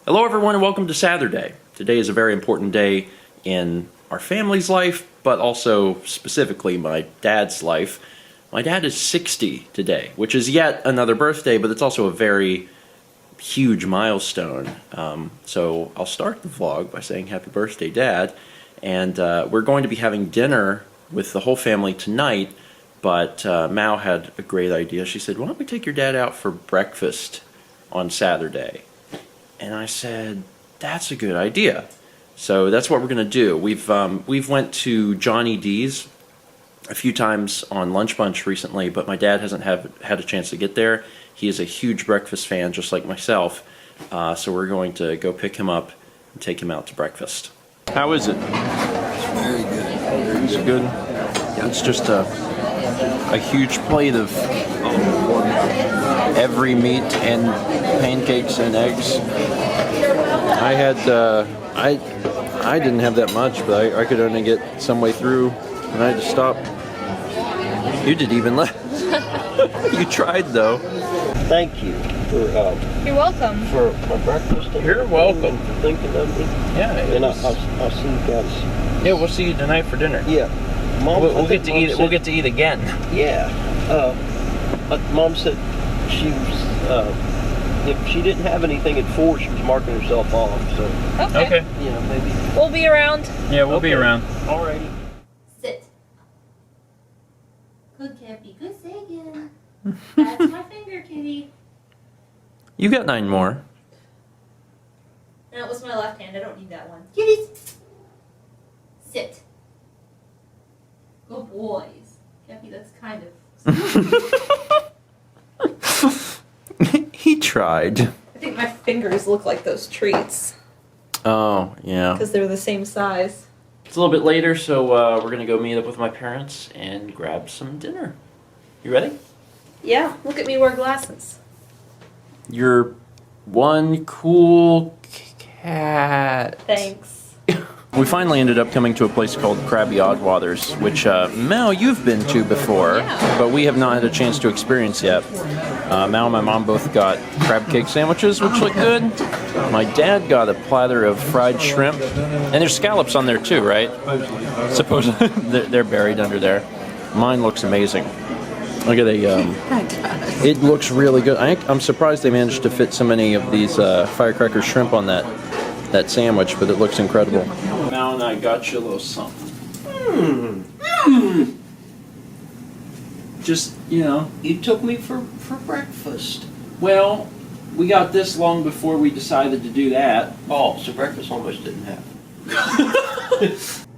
Hello everyone and welcome to Saturday. Today is a very important day in our family's life, but also specifically my dad's life. My dad is 60 today, which is yet another birthday, but it's also a very huge milestone. So I'll start the vlog by saying happy birthday, Dad. And we're going to be having dinner with the whole family tonight, but Mao had a great idea. She said, why don't we take your dad out for breakfast on Saturday? And I said, that's a good idea. So that's what we're going to do. We've went to Johnny D's a few times on Lunch Bunch recently, but my dad hasn't had a chance to get there. He is a huge breakfast fan, just like myself. So we're going to go pick him up and take him out to breakfast. How is it? It's very good. Is it good? It's just a huge plate of every meat and pancakes and eggs. I had I didn't have that much, but I could only get some way through, and I had to stop. You did even less. You tried though. Thank you for You're welcome. for my breakfast. You're welcome. For thinking of me. Yeah. And I'll see you guys. Yeah, we'll see you tonight for dinner. Yeah. Mom, We'll get to eat. We'll get to eat again. Yeah. Mom said she was. If she didn't have anything at 4, she was marking herself off. So Okay. you know, maybe. We'll be around. Yeah, we'll be Okay. around. Alrighty. Sit. Good Cappy, good Sagan. That's my finger, kitty. You got 9 more. That was my left hand. I don't need that one. Kitties. Sit. Good boys. Cappy, that's kind of. He tried. I think my fingers look like those treats Oh yeah. because they're the same size. It's a little bit later, so we're gonna go meet up with my parents and grab some dinner. You ready? Yeah, look at me wear glasses. You're one cool cat. Thanks. We finally ended up coming to a place called Krabby Oddwaters, which Mel, you've been to before, Yeah. but we have not had a chance to experience yet. Mel and my mom both got crab cake sandwiches, which look good. My dad got a platter of fried shrimp, and there's scallops on there too, right? Supposedly they're buried under there. Mine looks amazing. Look at it looks really good. I'm surprised they managed to fit so many of these firecracker shrimp on that sandwich, but it looks incredible. Mal and I got you a little something. Just, you know. You took me for breakfast. Well, we got this long before we decided to do that. Oh, so breakfast almost didn't happen.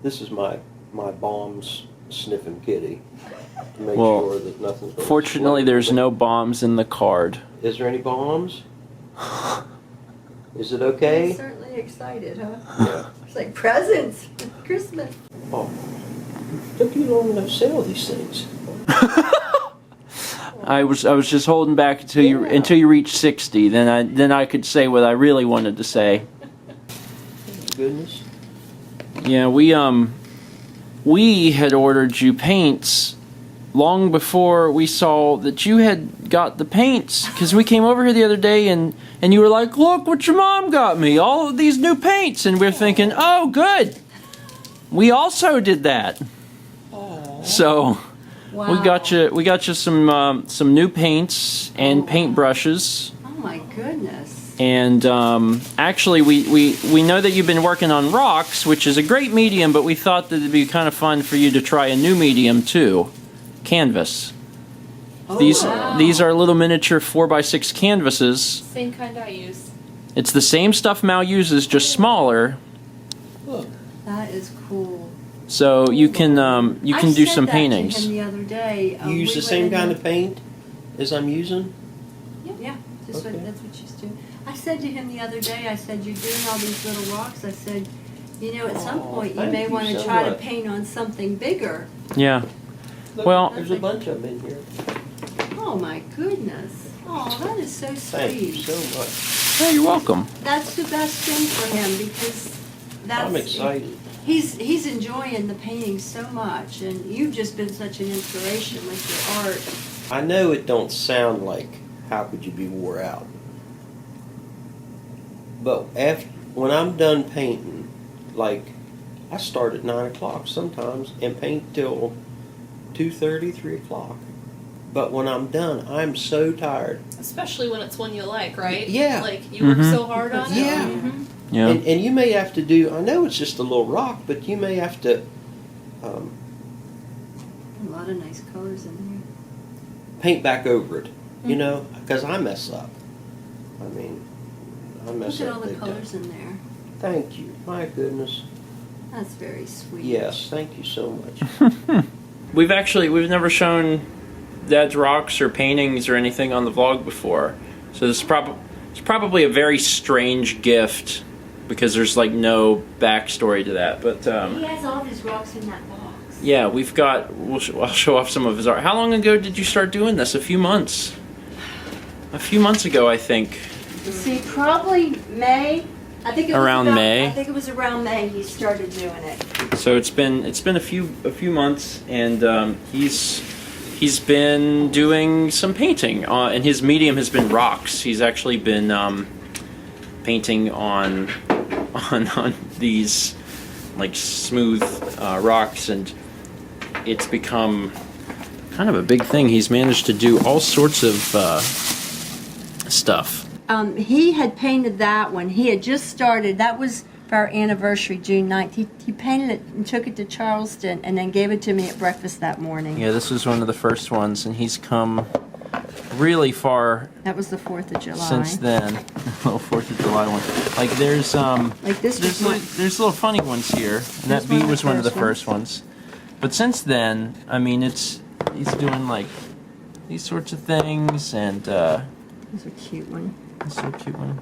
This is my bombs sniffing kitty to make Well, sure that nothing's going Fortunately, there's no bombs in the card. Is there any bombs? Is it okay? Certainly excited, huh? Yeah. It's like presents, Christmas. Oh, took you long enough to say all these things. I was just holding back until you reach 60. Then I could say what I really wanted to say. Goodness. Yeah, we had ordered you paints long before we saw that you had got the paints, because we came over here the other day and you were like, look what your mom got me, all of these new paints, and we're thinking, oh good, we also did that. So Wow. we got you some new paints and paint brushes. Oh my goodness. And actually, we know that you've been working on rocks, which is a great medium, but we thought that it'd be kind of fun for you to try a new medium too, canvas. These are little miniature 4x6 canvases. Same kind I use. It's the same stuff Mal uses, just smaller. Look. That is cool. So you can do some paintings. I said that to him the other day. You use the same kind of paint as I'm using? Yeah, that's Okay. what she's doing. I said to him the other day, I said, you're doing all these little rocks. I said, you know, at some point you thank may you want to so try to much. paint on something bigger. Yeah. Look, Well- there's a bunch of them in here. Oh my goodness. Oh, that is so Thank you sweet. so much. Yeah, you're welcome. That's the best thing for him because that's I'm excited. He's enjoying the painting so much, and you've just been such an inspiration with your art. I know it don't sound like how could you be wore out, But when I'm done painting, like I start at 9 o'clock sometimes and paint till 2:30, 3 o'clock. But when I'm done, I'm so tired. Especially when it's one you like, right? Yeah. Like you work so hard on it. Yeah. Yeah. And you may have to do, I know it's just a little rock, but you may have to A lot of nice colors in paint back over it, you know, because I mess up. I mean, I there. mess Look at up all the big time. colors in there. Thank you. My goodness. That's very sweet. Yes, thank you so much. We've never shown Dad's rocks or paintings or anything on the vlog before, so it's probably a very strange gift because there's like no backstory to that. But He has all his rocks in that box. yeah, I'll show off some of his art. How long ago did you start doing this? A few months. A few months ago, I think. See, probably May. I think it was Around May? I think it was around May he started doing it. So it's been a few months, and he's been doing some painting, and his medium has been rocks. He's actually been painting on these like smooth rocks, and it's become kind of a big thing. He's managed to do all sorts of stuff. He had painted that one. He had just started. That was for our anniversary, June 9th. He painted it and took it to Charleston and then gave it to me at breakfast that morning. Yeah, this was one of the first ones, and he's come really far That was the 4th of July. since then. Little 4th of July one. Like there's Like this was one. there's little funny ones here, and that one beat of the was one of the first first ones. But since then, I mean, he's doing like these sorts of things, and This is a cute one. it's so cute one.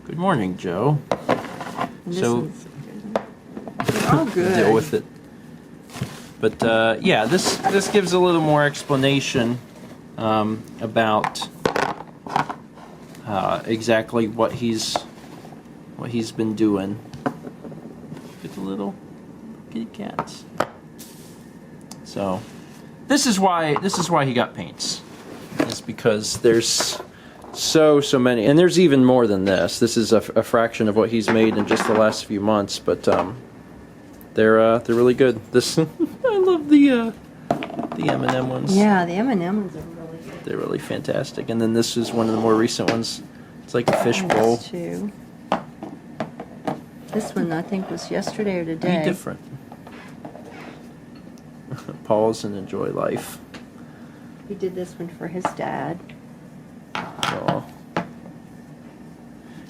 Good morning, Joe. And this So- one's They're all good. Deal with it. But yeah, this gives a little more explanation about exactly what he's been doing. With the little kitty cats. So this is why he got paints. It's because there's so many, and there's even more than this. This is a fraction of what he's made in just the last few months, but they're really good. This I love the M&M ones. Yeah, the M&M ones are really good. They're really fantastic. And then this is one of the more recent ones. It's like a fish bowl. This too. This one I think was yesterday or Be today. different. Pause and enjoy life. He did this one for his dad. Aw.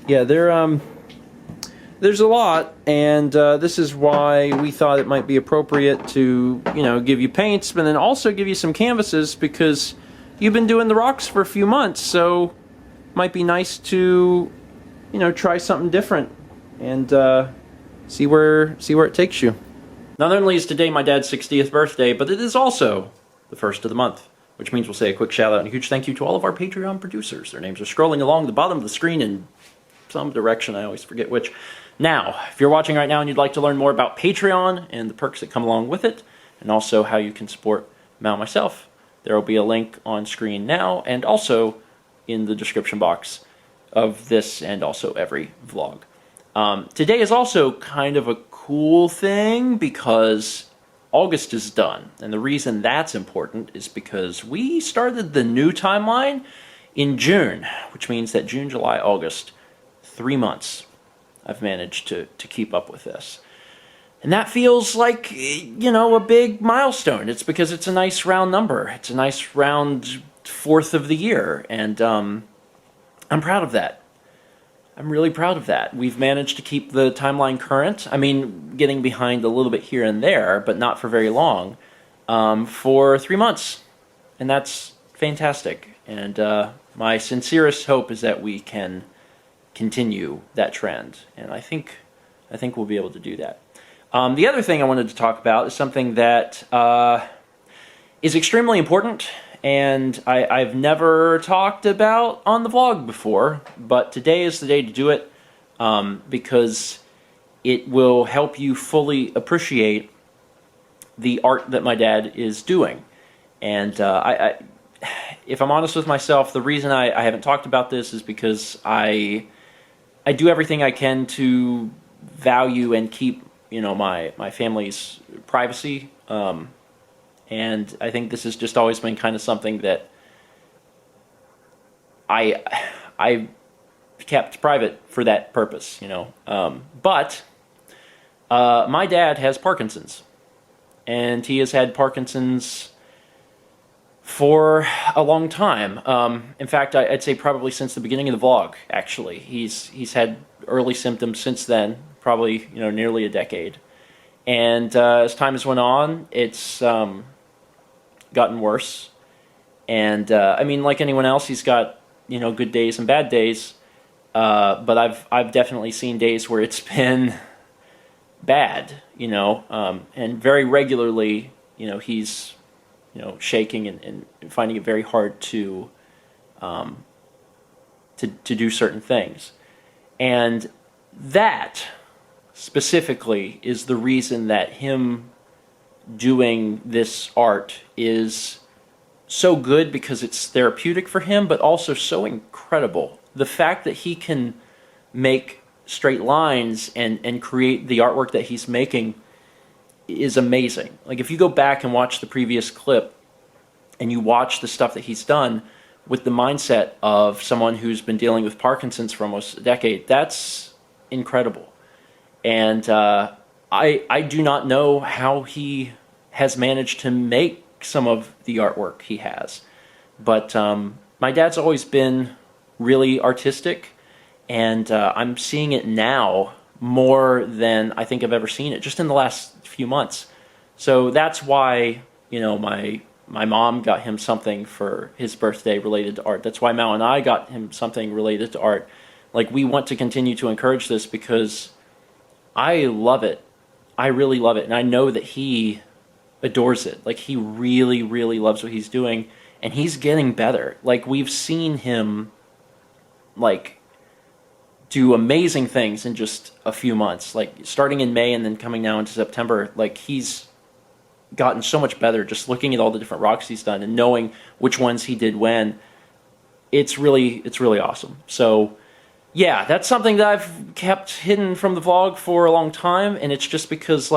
Yeah, there's a lot, and this is why we thought it might be appropriate to, give you paints, but then also give you some canvases, because you've been doing the rocks for a few months, so it might be nice to, try something different and see where it takes you. Not only is today my dad's 60th birthday, but it is also the first of the month, which means we'll say a quick shout out and a huge thank you to all of our Patreon producers. Their names are scrolling along the bottom of the screen in some direction, I always forget which. Now, if you're watching right now and you'd like to learn more about Patreon and the perks that come along with it, and also how you can support Mal and myself, there will be a link on screen now and also in the description box of this and also every vlog. Today is also kind of a cool thing because August is done, and the reason that's important is because we started the new timeline in June, which means that June, July, August, 3 months I've managed to keep up with this. And that feels like, a big milestone. It's because it's a nice round number. It's a nice round 4th of the year, and I'm proud of that. I'm really proud of that. We've managed to keep the timeline current. I mean, getting behind a little bit here and there, but not for very long, for 3 months. And that's fantastic. And my sincerest hope is that we can continue that trend. And I think we'll be able to do that. The other thing I wanted to talk about is something that is extremely important, and I've never talked about on the vlog before, but today is the day to do it because it will help you fully appreciate the art that my dad is doing. And if I'm honest with myself, the reason I haven't talked about this is because I I do everything I can to value and keep, my family's privacy. And I think this has just always been kind of something that I kept private for that purpose, But my dad has Parkinson's, and he has had Parkinson's for a long time. In fact, I'd say probably since the beginning of the vlog. Actually, he's had early symptoms since then, probably nearly a decade. And as time has went on, it's gotten worse. And I mean, like anyone else, he's got good days and bad days. But I've definitely seen days where it's been bad, and very regularly, he's shaking and finding it very hard to do certain things. And that specifically is the reason that him doing this art is so good, because it's therapeutic for him, but also so incredible. The fact that he can make straight lines and create the artwork that he's making is amazing. Like, if you go back and watch the previous clip and you watch the stuff that he's done with the mindset of someone who's been dealing with Parkinson's for almost a decade, that's incredible. And I do not know how he has managed to make some of the artwork he has. But my dad's always been really artistic, and I'm seeing it now more than I think I've ever seen it, just in the last few months. So that's why, my mom got him something for his birthday related to art. That's why Mal and I got him something related to art. Like, we want to continue to encourage this because I love it. I really love it. And I know that he adores it. Like, he really, really loves what he's doing. And he's getting better. Like, we've seen him, do amazing things in just a few months. Like, starting in May and then coming now into September, he's gotten so much better just looking at all the different rocks he's done and knowing which ones he did when. It's really awesome. So, yeah, that's something that I've kept hidden from the vlog for a long time, and it's just because,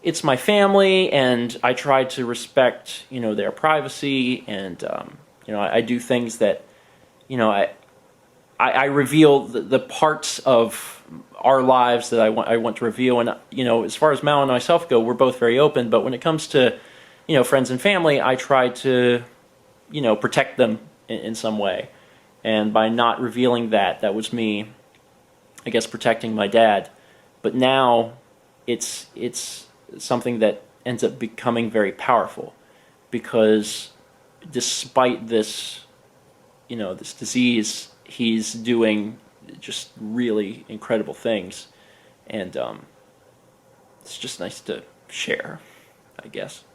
it's my family, and I try to respect, their privacy, and, I do things that, I reveal the parts of our lives that I want to reveal. And, as far as Mal and myself go, we're both very open, but when it comes to, friends and family, I try to, protect them in some way. And by not revealing that was me, I guess, protecting my dad. But now it's something that ends up becoming very powerful, because despite this, this disease, he's doing just really incredible things, and it's just nice to share, I guess.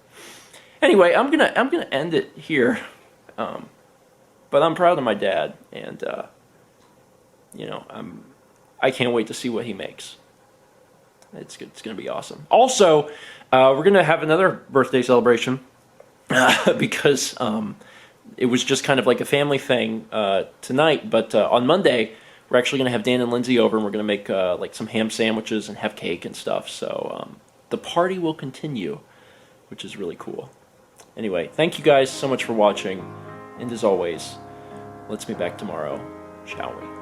Anyway, I'm gonna end it here, but I'm proud of my dad, and I can't wait to see what he makes. It's gonna be awesome. Also, we're gonna have another birthday celebration because it was just kind of like a family thing tonight, but on Monday we're actually going to have Dan and Lindsay over, and we're going to make some ham sandwiches and have cake and stuff. So the party will continue, which is really cool. Anyway, thank you guys so much for watching, and as always, let's meet back tomorrow, shall we?